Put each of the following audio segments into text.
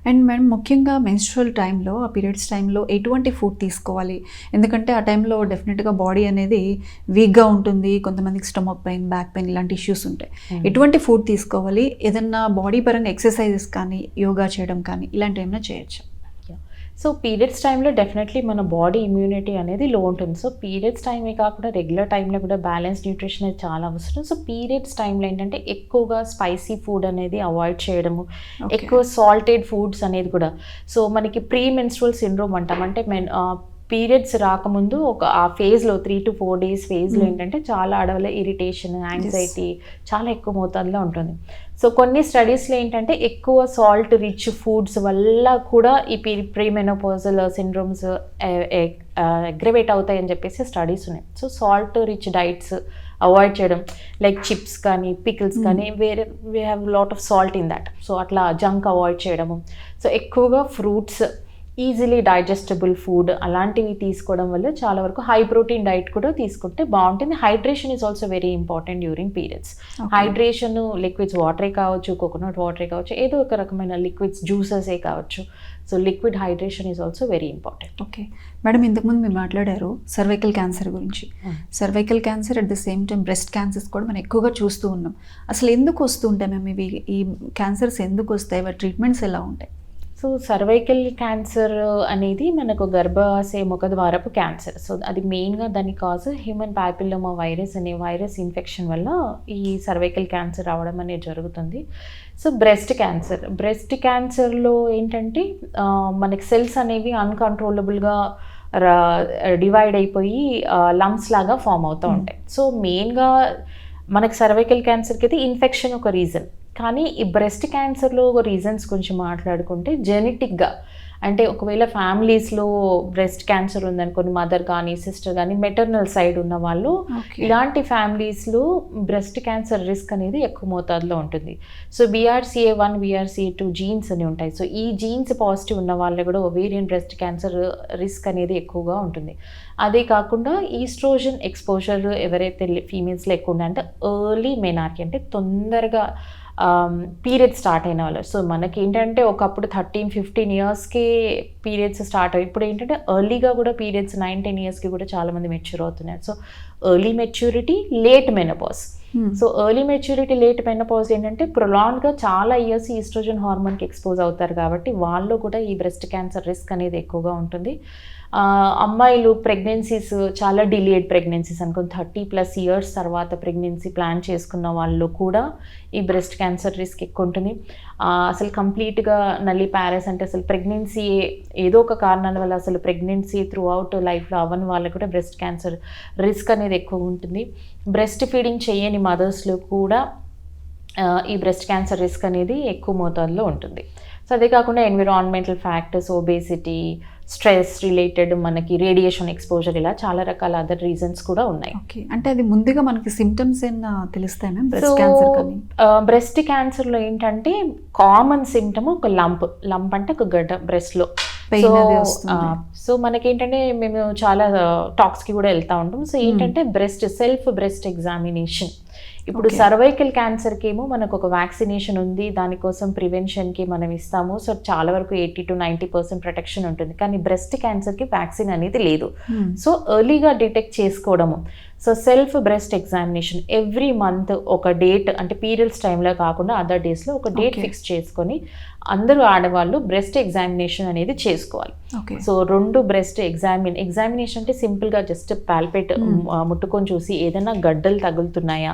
And madam ముఖ్యంగా menstrual టైంలో, ఆ పీరియడ్స్ టైంలో ఎటువంటి ఫుడ్ తీసుకోవాలి? ఎందుకంటే ఆ టైంలో డెఫినెట్‌గా బాడీ అనేది వీక్‌గా ఉంటుంది. కొంతమందికి స్టమక్ పెయిన్, బ్యాక్ పెయిన్ ఇలాంటి ఇష్యూస్ ఉంటాయి. ఎటువంటి ఫుడ్ తీసుకోవాలి? ఏదన్నా బాడీ పరంగా ఎక్సర్సైజెస్ కానీ, యోగా చేయడం కానీ ఇలాంటివి ఏమైనా చేయొచ్చా? సో పీరియడ్స్ టైంలో డెఫినెట్లీ మన బాడీ ఇమ్యూనిటీ అనేది లో ఉంటుంది. సో పీరియడ్స్ టైమే కాకుండా రెగ్యులర్ టైంలో కూడా బ్యాలెన్స్ న్యూట్రిషన్ అనేది చాలా అవసరం. సో పీరియడ్స్ టైంలో ఏంటంటే ఎక్కువగా స్పైసీ ఫుడ్ అనేది అవాయిడ్ చేయడము, ఎక్కువ సాల్టెడ్ ఫుడ్స్ అనేది కూడా. సో మనకి ప్రీ మెన్స్ట్రువల్ సిండ్రోమ్ అంటాం. అంటే పీరియడ్స్ రాకముందు ఆ ఫేజ్లో 3 to 4 days ఫేజ్లో ఏంటంటే చాలా ఆడవాళ్ళ ఇరిటేషన్, యాంగ్జైటీ చాలా ఎక్కువ మోతాదులో ఉంటుంది. సో కొన్ని స్టడీస్లో ఏంటంటే ఎక్కువ సాల్ట్ రిచ్ ఫుడ్స్ వల్ల కూడా ఈ ప్రీమెనోపాజల్ సిండ్రోమ్స్ అగ్రవేట్ అవుతాయని చెప్పేసి స్టడీస్ ఉన్నాయి. So salt rich diets avoid చేయడం, లైక్ చిప్స్ కానీ పికిల్స్ కానీ we have lot of salt in that. So అట్లా జంక్ అవాయిడ్ చేయడము. సో ఎక్కువగా ఫ్రూట్స్, ఈజీలీ డైజెస్టబుల్ ఫుడ్ అలాంటివి తీసుకోవడం వల్ల చాలా వరకు హై ప్రోటీన్ డైట్ కూడా తీసుకుంటే బాగుంటుంది. Hydration is also very important during periods. Hydration liquids, వాటరే కావచ్చు, కోకోనట్ వాటరే కావచ్చు, ఏదో ఒక రకమైన లిక్విడ్స్, జ్యూసెసే కావచ్చు. So liquid hydration is also very important. Okay madam, ఇంతకుముందు మీరు మాట్లాడారు సర్వైకల్ క్యాన్సర్ గురించి. Cervical cancer at the same time breast cancers కూడా మనం ఎక్కువగా చూస్తూ ఉన్నాం. అసలు ఎందుకు వస్తూ ఉంటాయి మేము ఇవి? ఈ క్యాన్సర్స్ ఎందుకు వస్తాయి? వాటి ట్రీట్మెంట్స్ ఎలా ఉంటాయి? సో సర్వైకల్ క్యాన్సర్ అనేది మనకు గర్భాశయ ముఖద్వారపు క్యాన్సర్. సో అది మెయిన్గా దాని కాజ్ హ్యూమన్ ప్యాపిల్లోమా వైరస్ అనే వైరస్ ఇన్ఫెక్షన్ వల్ల ఈ సర్వైకల్ క్యాన్సర్ రావడం అనేది జరుగుతుంది. సో బ్రెస్ట్ క్యాన్సర్లో ఏంటంటే మనకి సెల్స్ అనేవి అన్కంట్రోలబుల్గా డివైడ్ అయిపోయి లంప్స్ లాగా ఫామ్ అవుతూ ఉంటాయి. సో మెయిన్గా మనకి సర్వైకల్ క్యాన్సర్కి అయితే ఇన్ఫెక్షన్ ఒక రీజన్. కానీ ఈ బ్రెస్ట్ క్యాన్సర్లో రీజన్స్ కొంచెం మాట్లాడుకుంటే జెనెటిక్గా, అంటే ఒకవేళ ఫ్యామిలీస్లో బ్రెస్ట్ క్యాన్సర్ ఉందనుకోండి, మదర్ కానీ సిస్టర్ కానీ మెటర్నల్ సైడ్ ఉన్న వాళ్ళు, ఇలాంటి ఫ్యామిలీస్లో బ్రెస్ట్ క్యాన్సర్ రిస్క్ అనేది ఎక్కువ మోతాదులో ఉంటుంది. సో BRCA1, BRCA2 జీన్స్ అని ఉంటాయి. సో ఈ జీన్స్ పాజిటివ్ ఉన్న వాళ్ళు కూడా ఒవేరియన్ బ్రెస్ట్ క్యాన్సర్ రిస్క్ అనేది ఎక్కువగా ఉంటుంది. అదే కాకుండా ఈస్ట్రోజన్ ఎక్స్పోజర్ ఎవరైతే ఫీమేల్స్లో ఎక్కువ ఉన్నాయంటే ఎర్లీ మెనార్కీ, అంటే తొందరగా పీరియడ్ స్టార్ట్ అయిన వాళ్ళు. సో మనకి ఏంటంటే ఒకప్పుడు 13-15 ఇయర్స్కి పీరియడ్స్ స్టార్ట్ అయ్యి, ఇప్పుడు ఏంటంటే ఎర్లీగా కూడా పీరియడ్స్ 9-10 ఇయర్స్కి కూడా చాలామంది మెచ్యూర్ అవుతున్నారు. So early maturity, late menopause. So early maturity, late menopause ఏంటంటే ప్రొలాంగ్గా చాలా ఇయర్స్ ఈస్ట్రోజన్ హార్మోన్కి ఎక్స్పోజ్ అవుతారు కాబట్టి వాళ్ళు కూడా ఈ బ్రెస్ట్ క్యాన్సర్ రిస్క్ అనేది ఎక్కువగా ఉంటుంది. అమ్మాయిలు ప్రెగ్నెన్సీస్ చాలా డిలేడ్ ప్రెగ్నెన్సీస్ అనుకుని 30+ ఇయర్స్ తర్వాత ప్రెగ్నెన్సీ ప్లాన్ చేసుకున్న వాళ్ళు కూడా ఈ బ్రెస్ట్ క్యాన్సర్ రిస్క్ ఎక్కువ ఉంటుంది. అసలు కంప్లీట్గా నల్లి ప్యారస్ అంటే అసలు ప్రెగ్నెన్సీ ఏదో ఒక కారణాల వల్ల అసలు ప్రెగ్నెన్సీ త్రూ అవుట్ లైఫ్లో అవ్వని వాళ్ళకు కూడా బ్రెస్ట్ క్యాన్సర్ రిస్క్ అనేది ఎక్కువ ఉంటుంది. బ్రెస్ట్ ఫీడింగ్ చేయని మదర్స్లో కూడా ఈ బ్రెస్ట్ క్యాన్సర్ రిస్క్ అనేది ఎక్కువ మోతాదులో ఉంటుంది. సో అదే కాకుండా environmental factors, obesity, stress related, మనకి రేడియేషన్ ఎక్స్పోజర్, ఇలా చాలా రకాల అదర్ రీజన్స్ కూడా ఉన్నాయి. ఓకే, అంటే అది ముందుగా మనకి సిమ్టమ్స్ ఏమైనా తెలుస్తాయి మ్యామ్ బ్రెస్ట్ క్యాన్సర్ కానీ? బ్రెస్ట్ క్యాన్సర్లో ఏంటంటే కామన్ సిమ్టమ్ ఒక లంప్ అంటే ఒక గడ్డ బ్రెస్ట్లో. సో మనకేంటంటే మేము చాలా టాక్స్కి కూడా వెళ్తూ ఉంటాం. సో ఏంటంటే సెల్ఫ్ బ్రెస్ట్ ఎగ్జామినేషన్. ఇప్పుడు సర్వైకల్ క్యాన్సర్కి ఏమో మనకు ఒక వ్యాక్సినేషన్ ఉంది, దానికోసం ప్రివెన్షన్కి మనం ఇస్తాము. సో చాలా వరకు 80 to 90% ప్రొటెక్షన్ ఉంటుంది. కానీ బ్రెస్ట్ క్యాన్సర్కి వ్యాక్సిన్ అనేది లేదు. సో ఎర్లీగా డిటెక్ట్ చేసుకోవడము. So self breast examination every month ఒక డేట్, అంటే పీరియడ్స్ టైంలో కాకుండా అదర్ డేస్లో ఒక డేట్ ఫిక్స్ చేసుకొని అందరూ ఆడవాళ్ళు బ్రెస్ట్ ఎగ్జామినేషన్ అనేది చేసుకోవాలి. సో 2 బ్రెస్ట్ ఎగ్జామినేషన్ అంటే సింపుల్గా జస్ట్ పాల్పేట్ ముట్టుకొని చూసి ఏదైనా గడ్డలు తగులుతున్నాయా,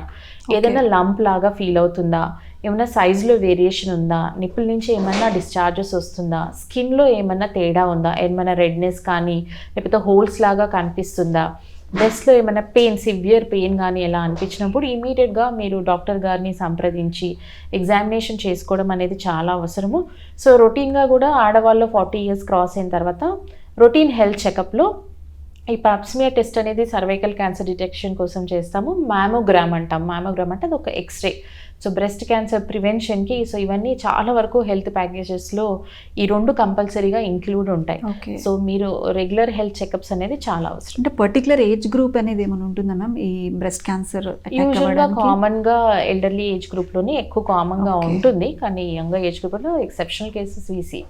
ఏదైనా లంప్ లాగా ఫీల్ అవుతుందా, ఏమైనా సైజులో వేరియేషన్ ఉందా, నిప్పుల నుంచి ఏమైనా డిశ్చార్జెస్ వస్తుందా, స్కిన్లో ఏమైనా తేడా ఉందా, ఏమైనా రెడ్నెస్ కానీ లేకపోతే హోల్స్ లాగా కనిపిస్తుందా, బ్రెస్ట్లో ఏమైనా పెయిన్, సివియర్ పెయిన్ కానీ ఎలా అనిపించినప్పుడు ఇమీడియట్గా మీరు డాక్టర్ గారిని సంప్రదించి ఎగ్జామినేషన్ చేసుకోవడం అనేది చాలా అవసరము. సో రొటీన్గా కూడా ఆడవాళ్ళు 40 ఇయర్స్ క్రాస్ అయిన తర్వాత రొటీన్ హెల్త్ చెకప్లో ఈ పాప్స్మియర్ టెస్ట్ అనేది సర్వైకల్ క్యాన్సర్ డిటెక్షన్ కోసం చేస్తాము. మ్యామోగ్రామ్ అంటాం. మ్యామోగ్రామ్ అంటే అది ఒక ఎక్స్రే. సో బ్రెస్ట్ క్యాన్సర్ ప్రివెన్షన్కి సో ఇవన్నీ చాలా వరకు హెల్త్ ప్యాకేజెస్లో ఈ 2 కంపల్సరీగా ఇంక్లూడ్ ఉంటాయి. సో మీరు రెగ్యులర్ హెల్త్ చెకప్స్ అనేది చాలా అవసరం. అంటే పర్టికులర్ ఏజ్ గ్రూప్ అనేది ఏమైనా ఉంటుందా మ్యామ్ ఈ బ్రెస్ట్ క్యాన్సర్? యూజువల్గా కామన్గా ఎల్డర్లీ ఏజ్ గ్రూప్లోనే ఎక్కువ కామన్గా ఉంటుంది, కానీ యంగర్ ఏజ్ గ్రూప్లో ఎక్సెప్షనల్ కేసెస్ వీసీ.